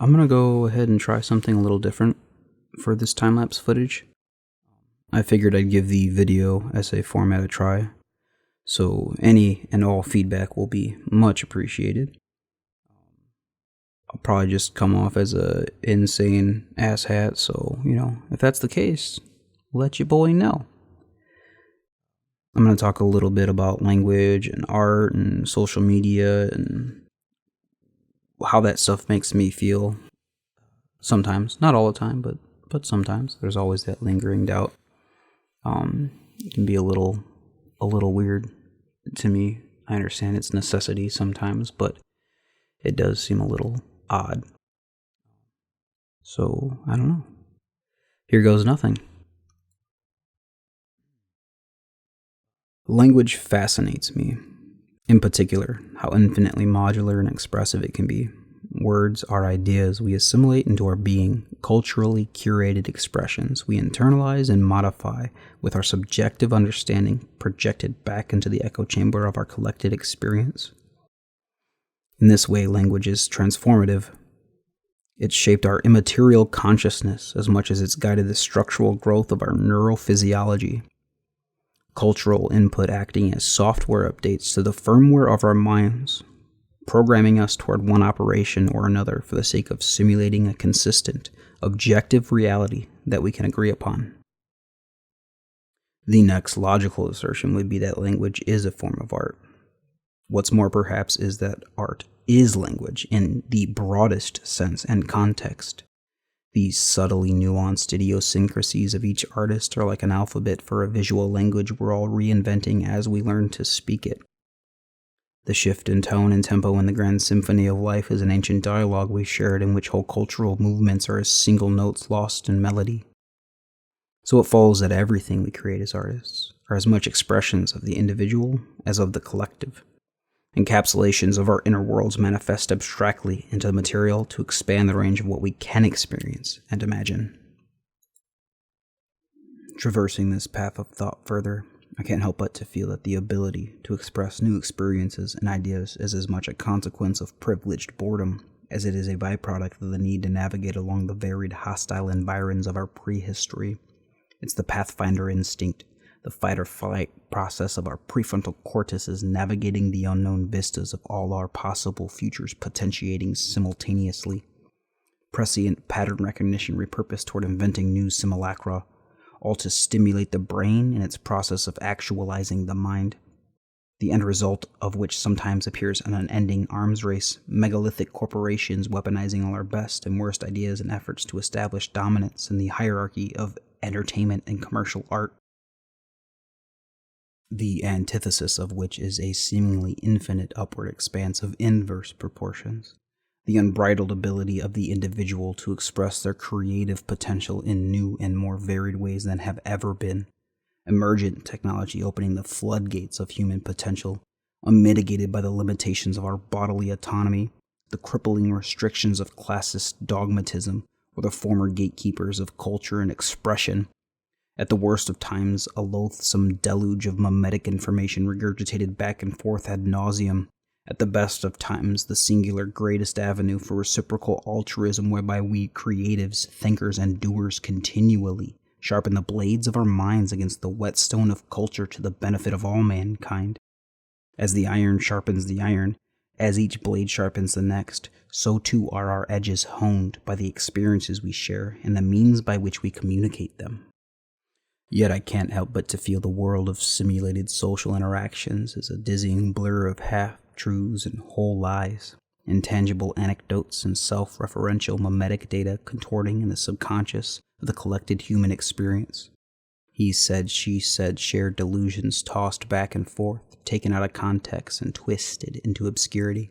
I'm going to go ahead and try something a little different for this time-lapse footage. I figured I'd give the video essay format a try, so any and all feedback will be much appreciated. I'll probably just come off as a insane asshat, so, if that's the case, let your boy know. I'm going to talk a little bit about language and art and social media and how that stuff makes me feel. Sometimes, not all the time, but sometimes. There's always that lingering doubt. It can be a little weird to me. I understand its necessity sometimes, but it does seem a little odd. So, I don't know. Here goes nothing. Language fascinates me. In particular, how infinitely modular and expressive it can be. Words are ideas we assimilate into our being, culturally curated expressions we internalize and modify with our subjective understanding projected back into the echo chamber of our collected experience. In this way, language is transformative. It's shaped our immaterial consciousness as much as it's guided the structural growth of our neurophysiology. Cultural input acting as software updates to the firmware of our minds, programming us toward one operation or another for the sake of simulating a consistent, objective reality that we can agree upon. The next logical assertion would be that language is a form of art. What's more, perhaps, is that art is language in the broadest sense and context. These subtly nuanced idiosyncrasies of each artist are like an alphabet for a visual language we're all reinventing as we learn to speak it. The shift in tone and tempo in the grand symphony of life is an ancient dialogue we shared in which whole cultural movements are as single notes lost in melody. So it follows that everything we create as artists are as much expressions of the individual as of the collective. Encapsulations of our inner worlds manifest abstractly into the material to expand the range of what we can experience and imagine. Traversing this path of thought further, I can't help but to feel that the ability to express new experiences and ideas is as much a consequence of privileged boredom as it is a byproduct of the need to navigate along the varied hostile environs of our prehistory. It's the pathfinder instinct, the fight-or-flight process of our prefrontal cortices navigating the unknown vistas of all our possible futures potentiating simultaneously. Prescient pattern recognition repurposed toward inventing new simulacra, all to stimulate the brain in its process of actualizing the mind, the end result of which sometimes appears an unending arms race, megalithic corporations weaponizing all our best and worst ideas in efforts to establish dominance in the hierarchy of entertainment and commercial art, the antithesis of which is a seemingly infinite upward expanse of inverse proportions. The unbridled ability of the individual to express their creative potential in new and more varied ways than have ever been. Emergent technology opening the floodgates of human potential, unmitigated by the limitations of our bodily autonomy, the crippling restrictions of classist dogmatism, or the former gatekeepers of culture and expression. At the worst of times, a loathsome deluge of mimetic information regurgitated back and forth ad nauseum. At the best of times, the singular greatest avenue for reciprocal altruism whereby we creatives, thinkers, and doers continually sharpen the blades of our minds against the whetstone of culture to the benefit of all mankind. As the iron sharpens the iron, as each blade sharpens the next, so too are our edges honed by the experiences we share and the means by which we communicate them. Yet I can't help but to feel the world of simulated social interactions is a dizzying blur of half-truths and whole lies, intangible anecdotes and self-referential mimetic data contorting in the subconscious of the collected human experience. He said, she said, shared delusions tossed back and forth, taken out of context and twisted into obscurity.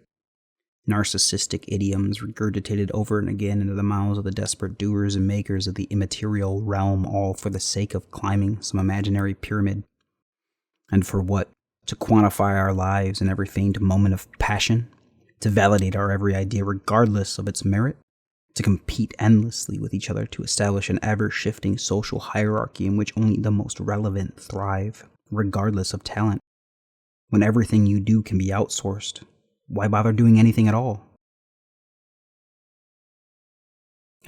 Narcissistic idioms regurgitated over and again into the mouths of the desperate doers and makers of the immaterial realm, all for the sake of climbing some imaginary pyramid. And for what? To quantify our lives in every feigned moment of passion? To validate our every idea regardless of its merit? To compete endlessly with each other to establish an ever-shifting social hierarchy in which only the most relevant thrive, regardless of talent? When everything you do can be outsourced, why bother doing anything at all?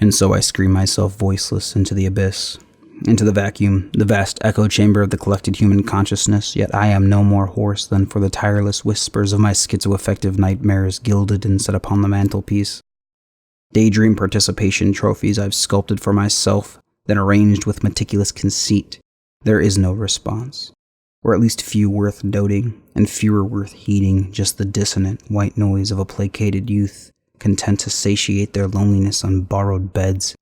And so I scream myself voiceless into the abyss, into the vacuum, the vast echo chamber of the collected human consciousness, yet I am no more hoarse than for the tireless whispers of my schizoaffective nightmares gilded and set upon the mantelpiece. Daydream participation trophies I've sculpted for myself, then arranged with meticulous conceit. There is no response, or at least few worth noting, and fewer worth heeding, just the dissonant white noise of a placated youth, content to satiate their loneliness on borrowed beds.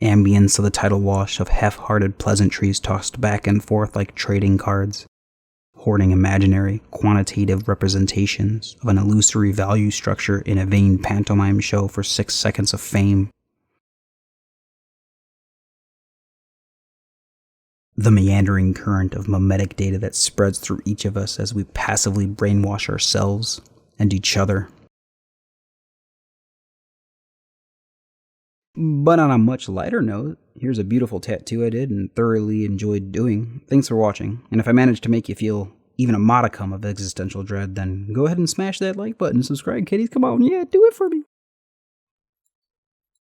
Ambience of the tidal wash of half-hearted pleasantries tossed back and forth like trading cards, hoarding imaginary, quantitative representations of an illusory value structure in a vain pantomime show for 6 seconds of fame. The meandering current of mimetic data that spreads through each of us as we passively brainwash ourselves and each other. But on a much lighter note, here's a beautiful tattoo I did and thoroughly enjoyed doing. Thanks for watching, and if I managed to make you feel even a modicum of existential dread, then go ahead and smash that like button, subscribe, kiddies, come on, yeah, do it for me.